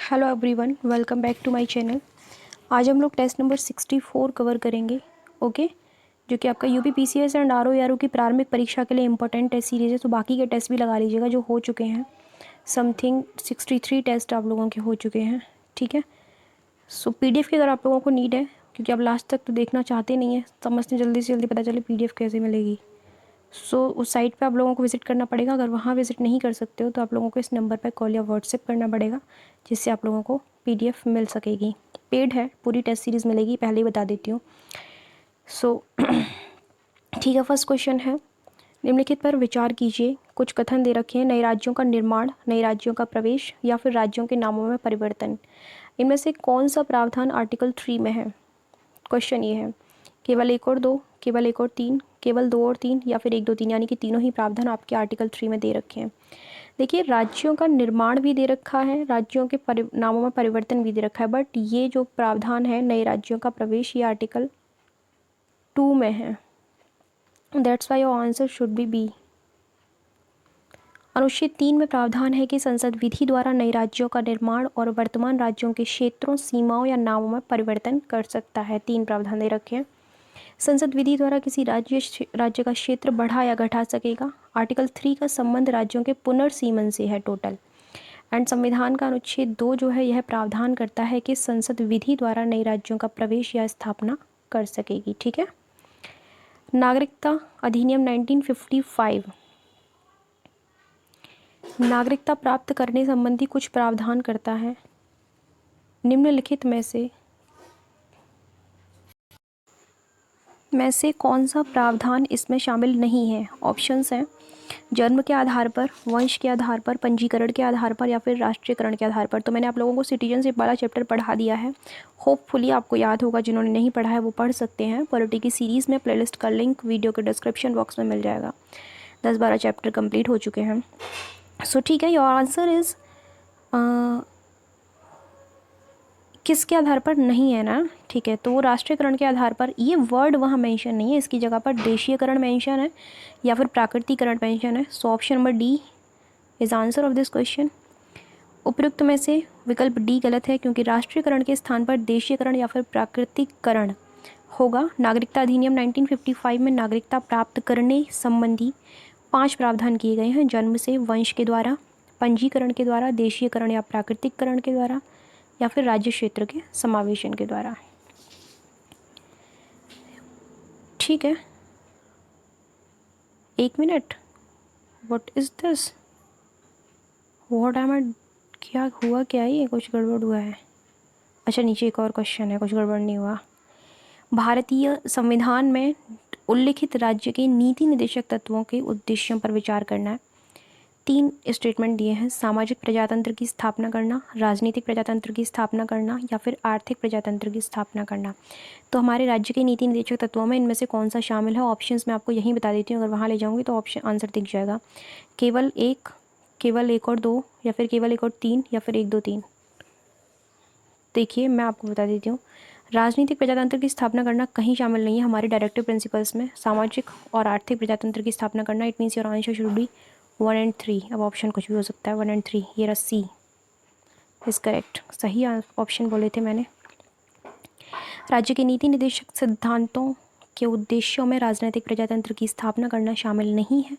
Hello everyone, welcome back to my channel. आज हम लोग टेस्ट नंबर 64 कवर करेंगे। ओके, जो कि आपका यूपी पीसीएस एंड आरओ की प्रारंभिक परीक्षा के लिए इंपॉर्टेंट टेस्ट सीरीज है। तो बाकी के टेस्ट भी लगा लीजिएगा जो हो चुके हैं। समथिंग 63 टेस्ट आप लोगों के हो चुके हैं। ठीक है, सो पीडीएफ की अगर आप लोगों को नीड है, क्योंकि आप लास्ट तक तो देखना चाहते नहीं है, समझते जल्दी से जल्दी पता चले पीडीएफ कैसे मिलेगी। सो उस साइट पे आप लोगों को विज़िट करना पड़ेगा। अगर वहाँ विज़िट नहीं कर सकते हो तो आप लोगों को इस नंबर पर कॉल या व्हाट्सएप करना पड़ेगा, जिससे आप लोगों को पीडीएफ मिल सकेगी। पेड है, पूरी टेस्ट सीरीज़ मिलेगी, पहले ही बता देती हूँ। सो ठीक है, फर्स्ट क्वेश्चन है, निम्नलिखित पर विचार कीजिए। कुछ कथन दे रखे हैं, नए राज्यों का निर्माण, नए राज्यों का प्रवेश या फिर राज्यों के नामों में परिवर्तन। इनमें से कौन सा प्रावधान आर्टिकल 3 में है? क्वेश्चन ये है, केवल 1 और 2, केवल 1 और 3, केवल 2 और 3 या फिर 1 2 3, यानी कि तीनों ही प्रावधान आपके आर्टिकल 3 में दे रखे हैं। देखिए, राज्यों का निर्माण भी दे रखा है, राज्यों के नामों में परिवर्तन भी दे रखा है, बट ये जो प्रावधान है नए राज्यों का प्रवेश, ये आर्टिकल 2 में है। That's why your answer should be B. अनुच्छेद 3 में प्रावधान है कि संसद विधि द्वारा नए राज्यों का निर्माण और वर्तमान राज्यों के क्षेत्रों, सीमाओं या नामों में परिवर्तन कर सकता है। 3 प्रावधान दे रखे हैं। संसद विधि द्वारा किसी राज्य का क्षेत्र बढ़ा या घटा सकेगा। आर्टिकल 3 का संबंध राज्यों के पुनर्सीमन से है टोटल। एंड संविधान का अनुच्छेद 2 जो है, यह प्रावधान करता है कि संसद विधि द्वारा नए राज्यों का प्रवेश या स्थापना कर सकेगी। ठीक है। नागरिकता अधिनियम 1955 नागरिकता प्राप्त करने संबंधी कुछ प्रावधान करता है। निम्नलिखित में से कौन सा प्रावधान इसमें शामिल नहीं है? ऑप्शंस हैं, जन्म के आधार पर, वंश के आधार पर, पंजीकरण के आधार पर या फिर राष्ट्रीयकरण के आधार पर। तो मैंने आप लोगों को सिटीजनशिप वाला चैप्टर पढ़ा दिया है, होपफुली आपको याद होगा। जिन्होंने नहीं पढ़ा है वो पढ़ सकते हैं। पॉलिटी की सीरीज़ में प्लेलिस्ट का लिंक वीडियो के डिस्क्रिप्शन बॉक्स में मिल जाएगा। 10-12 चैप्टर कंप्लीट हो चुके हैं। सो ठीक है, योर आंसर इज़ किसके आधार पर नहीं है ना? ठीक है, तो वो राष्ट्रीयकरण के आधार पर, ये वर्ड वहाँ मेंशन नहीं है, इसकी जगह पर देशीयकरण मेंशन है या फिर प्राकृतिकरण मेंशन है। So option number D is answer of this question. उपयुक्त में से विकल्प डी गलत है, क्योंकि राष्ट्रीयकरण के स्थान पर देशीयकरण या फिर प्राकृतिकरण होगा। नागरिकता अधिनियम 1955 में नागरिकता प्राप्त करने संबंधी 5 प्रावधान किए गए हैं। जन्म से, वंश के द्वारा, पंजीकरण के द्वारा, देशीयकरण या प्राकृतिकरण के द्वारा या फिर राज्य क्षेत्र के समावेशन के द्वारा। ठीक है, 1 minute, what is this, what am I, क्या हुआ, क्या ये कुछ गड़बड़ हुआ है? अच्छा, नीचे एक और क्वेश्चन है, कुछ गड़बड़ नहीं हुआ। भारतीय संविधान में उल्लिखित राज्य के नीति निर्देशक तत्वों के उद्देश्यों पर विचार करना है। 3 स्टेटमेंट दिए हैं, सामाजिक प्रजातंत्र की स्थापना करना, राजनीतिक प्रजातंत्र की स्थापना करना या फिर आर्थिक प्रजातंत्र की स्थापना करना। तो हमारे राज्य के नीति निर्देशक तत्वों में इनमें से कौन सा शामिल है? ऑप्शंस मैं आपको यहीं बता देती हूँ, अगर वहाँ ले जाऊँगी तो ऑप्शन आंसर दिख जाएगा। केवल 1, केवल 1 और 2 या फिर केवल 1 और 3 या फिर 1 2 3। देखिए, मैं आपको बता देती हूँ, राजनीतिक प्रजातंत्र की स्थापना करना कहीं शामिल नहीं है हमारे डायरेक्टिव प्रिंसिपल्स में। सामाजिक और आर्थिक प्रजातंत्र की स्थापना करना, it means your answer should B 1 and 3। अब ऑप्शन कुछ भी हो सकता है, 1 एंड 3। ये सी इज़ करेक्ट, सही ऑप्शन बोले थे मैंने। राज्य के नीति निर्देशक सिद्धांतों के उद्देश्यों में राजनीतिक प्रजातंत्र की स्थापना करना शामिल नहीं है।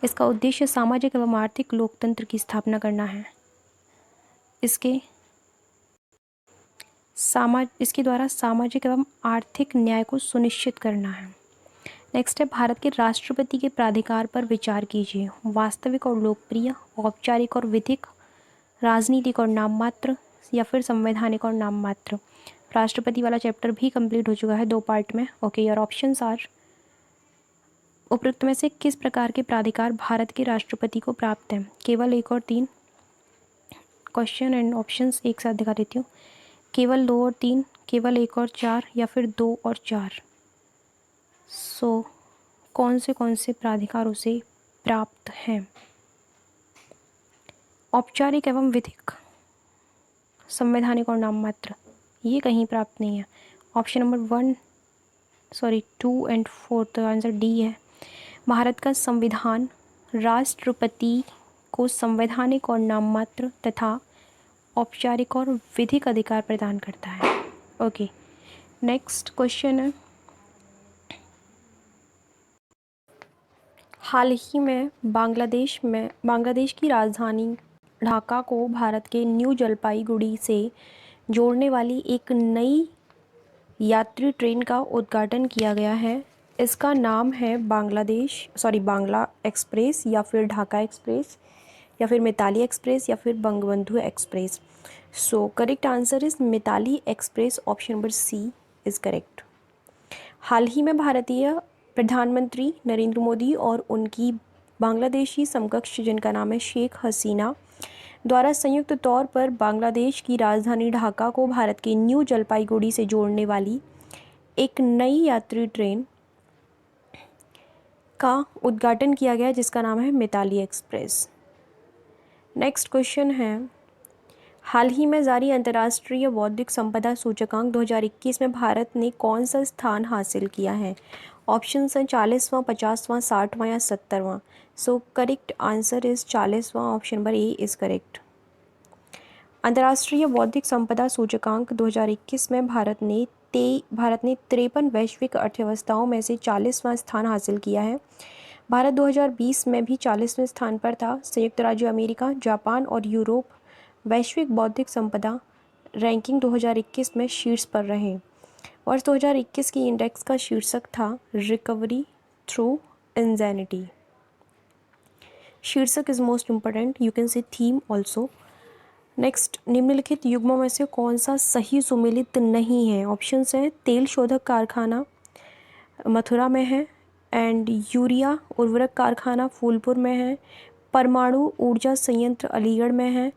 इसका उद्देश्य सामाजिक एवं आर्थिक लोकतंत्र की स्थापना करना है। इसके द्वारा सामाजिक एवं आर्थिक न्याय को सुनिश्चित करना है। नेक्स्ट है, भारत के राष्ट्रपति के प्राधिकार पर विचार कीजिए। वास्तविक और लोकप्रिय, औपचारिक और विधिक, राजनीतिक और नाममात्र या फिर संवैधानिक और नाममात्र। राष्ट्रपति वाला चैप्टर भी कंप्लीट हो चुका है 2 पार्ट में। ओके, योर ऑप्शंस आर, उपयुक्त में से किस प्रकार के प्राधिकार भारत के राष्ट्रपति को प्राप्त है? केवल 1 और 3। क्वेश्चन एंड ऑप्शंस एक साथ दिखा देती हूँ, केवल 2 और 3, केवल 1 और 4 या फिर 2 और 4। सो कौन से प्राधिकार उसे प्राप्त हैं? औपचारिक एवं विधिक, संवैधानिक और नाममात्र, ये कहीं प्राप्त नहीं है। ऑप्शन नंबर 2 एंड 4, तो आंसर डी है। भारत का संविधान राष्ट्रपति को संवैधानिक और नाममात्र तथा औपचारिक और विधिक अधिकार प्रदान करता है। ओके, नेक्स्ट क्वेश्चन है, हाल ही में बांग्लादेश की राजधानी ढाका को भारत के न्यू जलपाईगुड़ी से जोड़ने वाली एक नई यात्री ट्रेन का उद्घाटन किया गया है। इसका नाम है बांग्ला एक्सप्रेस या फिर ढाका एक्सप्रेस या फिर मिताली एक्सप्रेस या फिर Bangabandhu express. So correct answer is Mitali express, option number C is correct. हाल ही में भारतीय प्रधानमंत्री नरेंद्र मोदी और उनकी बांग्लादेशी समकक्ष, जिनका नाम है शेख हसीना, द्वारा संयुक्त तौर पर बांग्लादेश की राजधानी ढाका को भारत के न्यू जलपाईगुड़ी से जोड़ने वाली एक नई यात्री ट्रेन का उद्घाटन किया गया, जिसका नाम है मिताली एक्सप्रेस। नेक्स्ट क्वेश्चन है, हाल ही में जारी अंतर्राष्ट्रीय बौद्धिक संपदा सूचकांक 2021 में भारत ने कौन सा स्थान हासिल किया है? ऑप्शन हैं 40वां, 50वां, 60वां या 70वां। सो करेक्ट आंसर इज़ 40वां, option number A is correct. अंतर्राष्ट्रीय बौद्धिक संपदा सूचकांक 2021 में भारत ने 53 वैश्विक अर्थव्यवस्थाओं में से 40वां स्थान हासिल किया है। भारत 2020 में भी 40वें स्थान पर था। संयुक्त राज्य अमेरिका, जापान और यूरोप वैश्विक बौद्धिक संपदा रैंकिंग 2021 में शीर्ष पर रहे। वर्ष 2021 की इंडेक्स का शीर्षक था रिकवरी थ्रू इंजैनिटी। शीर्षक is most important, you can say theme also. Next, निम्नलिखित युग्मों में से कौन सा सही सुमेलित नहीं है? ऑप्शंस हैं तेल शोधक कारखाना मथुरा में है, एंड यूरिया उर्वरक कारखाना फूलपुर में है, परमाणु ऊर्जा संयंत्र अलीगढ़ में है,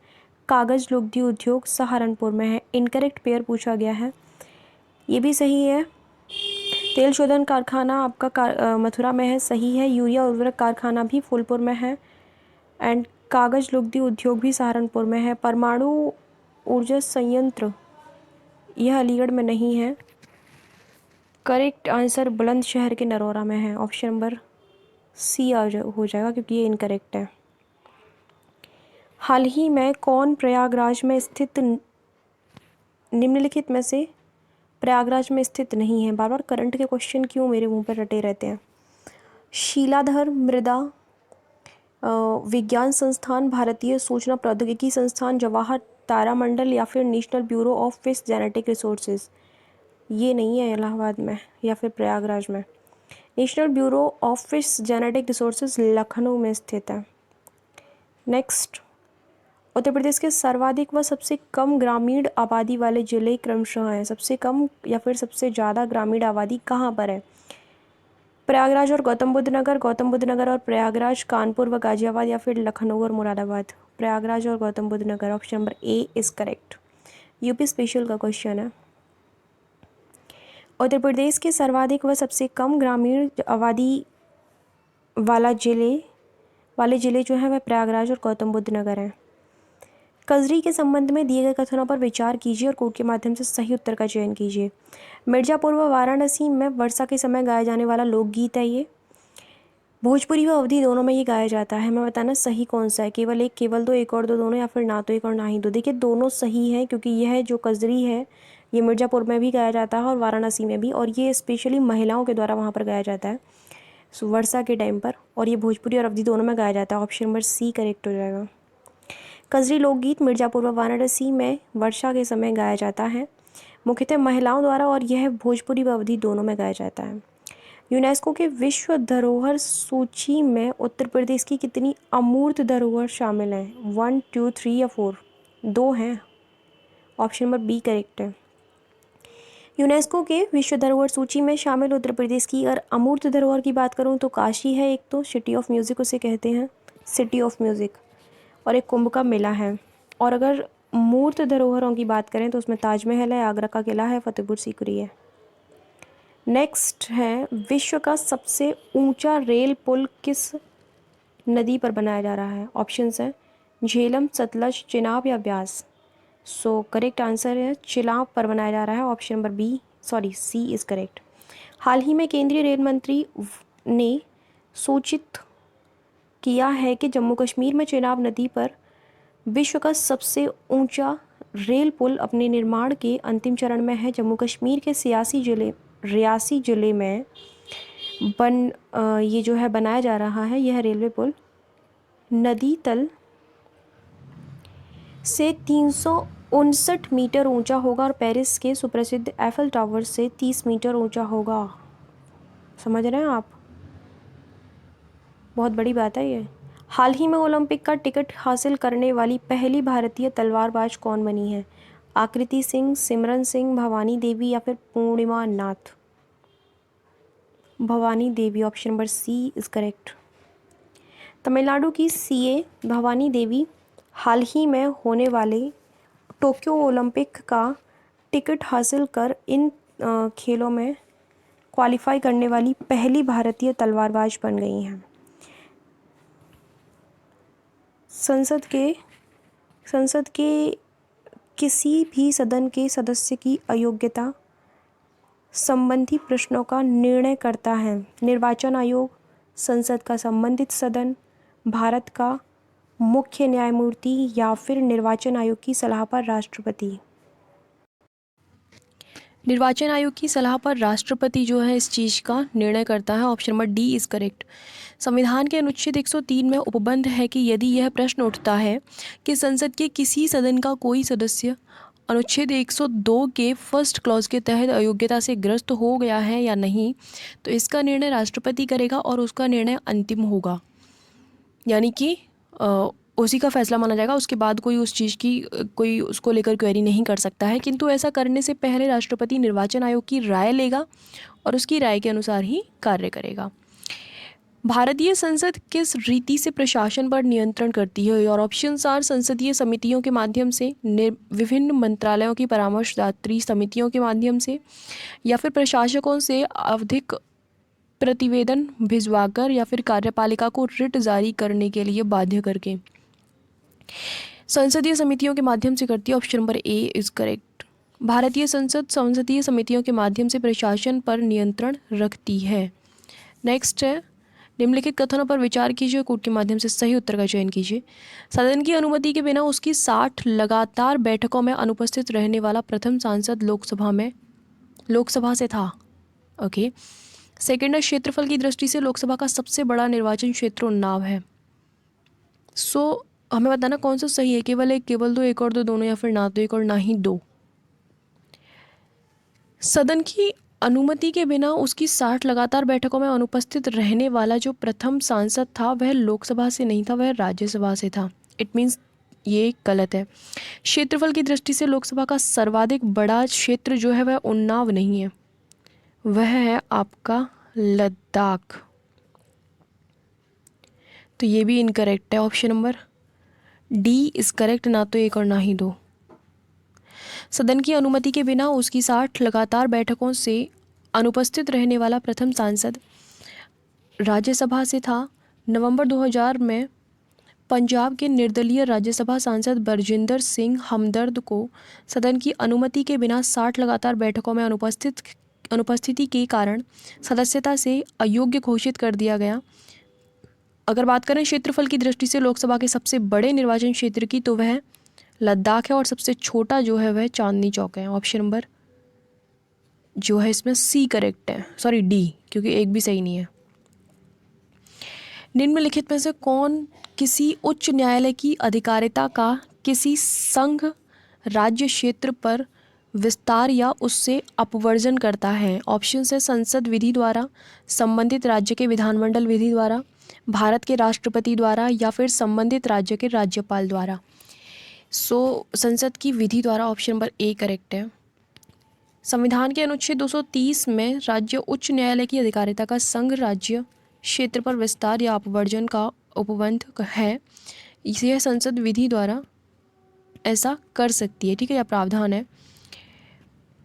कागज लुगदी उद्योग सहारनपुर में है। इनकरेक्ट पेयर पूछा गया है, ये भी सही है। तेल शोधन कारखाना आपका मथुरा में है, सही है। यूरिया उर्वरक कारखाना भी फूलपुर में है, एंड कागज लुगदी उद्योग भी सहारनपुर में है। परमाणु ऊर्जा संयंत्र यह अलीगढ़ में नहीं है। करेक्ट आंसर बुलंदशहर के नरोरा में है, ऑप्शन नंबर सी हो जाएगा क्योंकि ये इनकरेक्ट है। हाल ही में कौन प्रयागराज में स्थित निम्नलिखित में से प्रयागराज में स्थित नहीं है? बार बार करंट के क्वेश्चन क्यों मेरे मुंह पर रटे रहते हैं। शीलाधर मृदा विज्ञान संस्थान, भारतीय सूचना प्रौद्योगिकी संस्थान, जवाहर तारामंडल या फिर national bureau of fish genetic resources. ये नहीं है इलाहाबाद में या फिर प्रयागराज में। National bureau of fish genetic resources Lucknow में स्थित है। नेक्स्ट, उत्तर प्रदेश के सर्वाधिक व सबसे कम ग्रामीण आबादी वाले जिले क्रमशः हैं। सबसे कम या फिर सबसे ज़्यादा ग्रामीण आबादी कहाँ पर है? प्रयागराज और गौतम बुद्ध नगर और प्रयागराज, कानपुर व गाजियाबाद या फिर लखनऊ और मुरादाबाद। प्रयागराज और Gautam Buddh Nagar, option number A is correct. UP special का क्वेश्चन है। उत्तर प्रदेश के सर्वाधिक व सबसे कम ग्रामीण आबादी वाले जिले जो हैं वह प्रयागराज और गौतम बुद्ध नगर हैं। कजरी के संबंध में दिए गए कथनों पर विचार कीजिए और कोड के माध्यम से सही उत्तर का चयन कीजिए। मिर्जापुर व वाराणसी में वर्षा के समय गाया जाने वाला लोकगीत है ये। भोजपुरी व अवधी दोनों में ये गाया जाता है। मैं बताना सही कौन सा है, केवल एक, केवल दो, एक और दो, दोनों, या फिर ना तो एक और ना ही दो। देखिए दोनों सही है क्योंकि यह जो कजरी है ये मिर्जापुर में भी गाया जाता है और वाराणसी में भी, और ये स्पेशली महिलाओं के द्वारा वहाँ पर गाया जाता है वर्षा के टाइम पर, और ये भोजपुरी और अवधी दोनों में गाया जाता है। ऑप्शन नंबर सी करेक्ट हो जाएगा। कजरी लोकगीत मिर्जापुर व वाराणसी में वर्षा के समय गाया जाता है, मुख्यतः महिलाओं द्वारा, और यह भोजपुरी व अवधी दोनों में गाया जाता है। यूनेस्को के विश्व धरोहर सूची में उत्तर प्रदेश की कितनी अमूर्त धरोहर शामिल हैं? 1, 2, 3 या 4? 2 हैं, ऑप्शन नंबर बी करेक्ट है। यूनेस्को के विश्व धरोहर सूची में शामिल उत्तर प्रदेश की अगर अमूर्त धरोहर की बात करूं तो काशी है एक, तो सिटी ऑफ म्यूज़िक उसे कहते हैं, सिटी ऑफ म्यूज़िक, और एक कुंभ का मेला है। और अगर मूर्त धरोहरों की बात करें तो उसमें ताजमहल है, आगरा का किला है, फतेहपुर सीकरी है। नेक्स्ट है, विश्व का सबसे ऊंचा रेल पुल किस नदी पर बनाया जा रहा है? ऑप्शंस हैं झेलम, सतलज, चिनाब या ब्यास। सो करेक्ट आंसर है चिनाब पर बनाया जा रहा है, option number C is correct. हाल ही में केंद्रीय रेल मंत्री ने सूचित किया है कि जम्मू कश्मीर में चिनाब नदी पर विश्व का सबसे ऊंचा रेल पुल अपने निर्माण के अंतिम चरण में है। जम्मू कश्मीर के रियासी ज़िले में ये जो है बनाया जा रहा है यह रेलवे पुल नदी तल से 359 मीटर ऊंचा होगा और पेरिस के सुप्रसिद्ध एफिल टावर से 30 मीटर ऊंचा होगा। समझ रहे हैं आप, बहुत बड़ी बात है ये। हाल ही में ओलंपिक का टिकट हासिल करने वाली पहली भारतीय तलवारबाज कौन बनी है? आकृति सिंह, सिमरन सिंह, भवानी देवी या फिर Purnima Nath? Bhavani Devi, option number C is correct. Tamil Nadu की सीए भवानी देवी हाल ही में होने वाले टोक्यो ओलंपिक का टिकट हासिल कर इन खेलों में क्वालिफाई करने वाली पहली भारतीय तलवारबाज बन गई हैं। संसद के किसी भी सदन के सदस्य की अयोग्यता संबंधी प्रश्नों का निर्णय करता है निर्वाचन आयोग, संसद का संबंधित सदन, भारत का मुख्य न्यायमूर्ति या फिर निर्वाचन आयोग की सलाह पर राष्ट्रपति? निर्वाचन आयोग की सलाह पर राष्ट्रपति जो है इस चीज़ का निर्णय करता है। Option number D is correct. संविधान के अनुच्छेद 103 में उपबंध है कि यदि यह प्रश्न उठता है कि संसद के किसी सदन का कोई सदस्य अनुच्छेद 102 के फर्स्ट क्लॉज के तहत अयोग्यता से ग्रस्त हो गया है या नहीं, तो इसका निर्णय राष्ट्रपति करेगा और उसका निर्णय अंतिम होगा, यानी कि उसी का फैसला माना जाएगा। उसके बाद कोई उस चीज़ की कोई उसको लेकर क्वेरी नहीं कर सकता है, किंतु ऐसा करने से पहले राष्ट्रपति निर्वाचन आयोग की राय लेगा और उसकी राय के अनुसार ही कार्य करेगा। भारतीय संसद किस रीति से प्रशासन पर नियंत्रण करती है? और ऑप्शंस आर संसदीय समितियों के माध्यम से, विभिन्न मंत्रालयों की परामर्शदात्री समितियों के माध्यम से, या फिर प्रशासकों से आवधिक प्रतिवेदन भिजवाकर, या फिर कार्यपालिका को रिट जारी करने के लिए बाध्य करके। संसदीय समितियों के माध्यम से करती है। Option number A is correct. भारतीय संसद संसदीय समितियों के माध्यम से प्रशासन पर नियंत्रण रखती है। नेक्स्ट है, निम्नलिखित कथनों पर विचार कीजिए, कोड के माध्यम से सही उत्तर का चयन कीजिए। सदन की अनुमति के बिना उसकी 60 लगातार बैठकों में अनुपस्थित रहने वाला प्रथम सांसद लोकसभा से था। ओके। सेकेंड है, क्षेत्रफल की दृष्टि से लोकसभा का सबसे बड़ा निर्वाचन क्षेत्र उन्नाव है। सो हमें बताना कौन सा सही है, केवल एक, केवल दो, एक और दो, दोनों, या फिर ना तो एक और ना ही दो। सदन की अनुमति के बिना उसकी 60 लगातार बैठकों में अनुपस्थित रहने वाला जो प्रथम सांसद था वह लोकसभा से नहीं था, वह राज्यसभा से था। इट मीन्स ये गलत है। क्षेत्रफल की दृष्टि से लोकसभा का सर्वाधिक बड़ा क्षेत्र जो है वह उन्नाव नहीं है, वह है आपका लद्दाख। तो ये भी इनकरेक्ट है। Option number D is correct, ना तो एक और ना ही दो। सदन की अनुमति के बिना उसकी 60 लगातार बैठकों से अनुपस्थित रहने वाला प्रथम सांसद राज्यसभा से था। नवंबर 2000 में पंजाब के निर्दलीय राज्यसभा सांसद बरजिंदर सिंह हमदर्द को सदन की अनुमति के बिना 60 लगातार बैठकों में अनुपस्थिति के कारण सदस्यता से अयोग्य घोषित कर दिया गया। अगर बात करें क्षेत्रफल की दृष्टि से लोकसभा के सबसे बड़े निर्वाचन क्षेत्र की, तो वह लद्दाख है, और सबसे छोटा जो है वह चांदनी चौक है। ऑप्शन नंबर जो है इसमें सी करेक्ट है, सॉरी डी, क्योंकि एक भी सही नहीं है। निम्नलिखित में से कौन किसी उच्च न्यायालय की अधिकारिता का किसी संघ राज्य क्षेत्र पर विस्तार या उससे अपवर्जन करता है? ऑप्शन है संसद विधि द्वारा, संबंधित राज्य के विधानमंडल विधि द्वारा, भारत के राष्ट्रपति द्वारा, या फिर संबंधित राज्य के राज्यपाल द्वारा। संसद की विधि द्वारा, ऑप्शन नंबर ए करेक्ट है। संविधान के अनुच्छेद 230 में राज्य उच्च न्यायालय की अधिकारिता का संघ राज्य क्षेत्र पर विस्तार या अपवर्जन का उपबंध है। यह संसद विधि द्वारा ऐसा कर सकती है, ठीक है, यह प्रावधान है।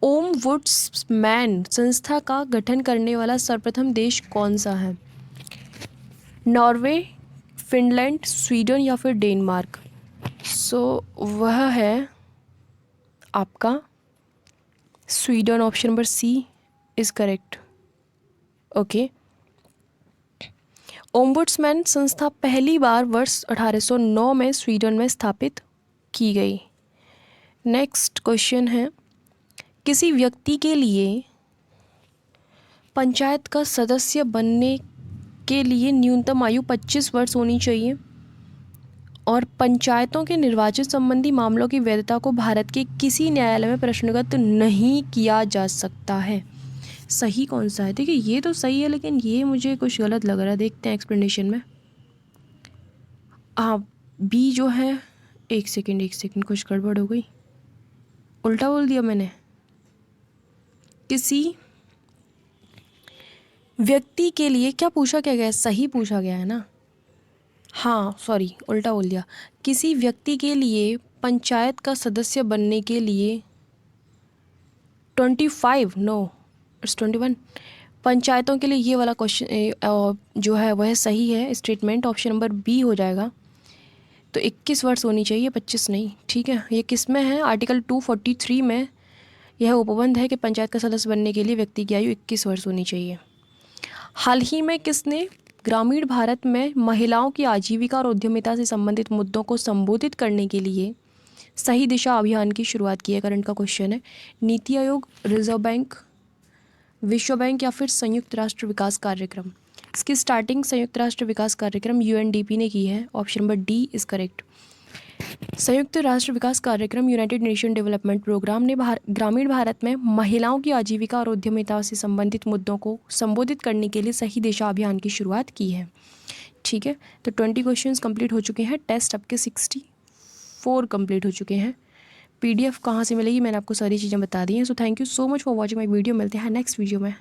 ओम्बुड्समैन संस्था का गठन करने वाला सर्वप्रथम देश कौन सा है? नॉर्वे, फिनलैंड, स्वीडन या फिर डेनमार्क? वह है आपका Sweden. Option number C is correct. Okay. Ombudsman संस्था पहली बार वर्ष 1809 में स्वीडन में स्थापित की गई। नेक्स्ट क्वेश्चन है, किसी व्यक्ति के लिए पंचायत का सदस्य बनने के लिए न्यूनतम आयु 25 वर्ष होनी चाहिए और पंचायतों के निर्वाचन संबंधी मामलों की वैधता को भारत के किसी न्यायालय में प्रश्नगत नहीं किया जा सकता है। सही कौन सा है? देखिए ये तो सही है, लेकिन ये मुझे कुछ गलत लग रहा है। देखते हैं एक्सप्लेनेशन में। हाँ, बी जो है, एक सेकंड कुछ गड़बड़ हो गई, उल्टा बोल दिया मैंने। किसी व्यक्ति के लिए क्या पूछा क्या गया है? सही पूछा गया है ना। हाँ सॉरी, उल्टा बोल दिया। किसी व्यक्ति के लिए पंचायत का सदस्य बनने के लिए 25 नो इट्स 21 पंचायतों के लिए ये वाला क्वेश्चन जो है वह सही है स्टेटमेंट। ऑप्शन नंबर बी हो जाएगा। तो 21 वर्ष होनी चाहिए, 25 नहीं। ठीक है, ये किस में है? आर्टिकल 243 में यह उपबंध है कि पंचायत का सदस्य बनने के लिए व्यक्ति की आयु 21 वर्ष होनी चाहिए। हाल ही में किसने ग्रामीण भारत में महिलाओं की आजीविका और उद्यमिता से संबंधित मुद्दों को संबोधित करने के लिए सही दिशा अभियान की शुरुआत की है? करंट का क्वेश्चन है। नीति आयोग, रिजर्व बैंक, विश्व बैंक या फिर संयुक्त राष्ट्र विकास कार्यक्रम? इसकी स्टार्टिंग संयुक्त राष्ट्र विकास कार्यक्रम UNDP ने की है। Option number D is correct. संयुक्त राष्ट्र विकास कार्यक्रम यूनाइटेड नेशन डेवलपमेंट प्रोग्राम ने ग्रामीण भारत में महिलाओं की आजीविका और उद्यमिता से संबंधित मुद्दों को संबोधित करने के लिए सही दिशा अभियान की शुरुआत की है। ठीक है, तो 20 क्वेश्चंस कंप्लीट हो चुके हैं। टेस्ट आपके 64 कंप्लीट हो चुके हैं। PDF कहाँ से मिलेगी मैंने आपको सारी चीज़ें बता दी हैं। So thank you so much for watching my video. मिलते हैं नेक्स्ट वीडियो में।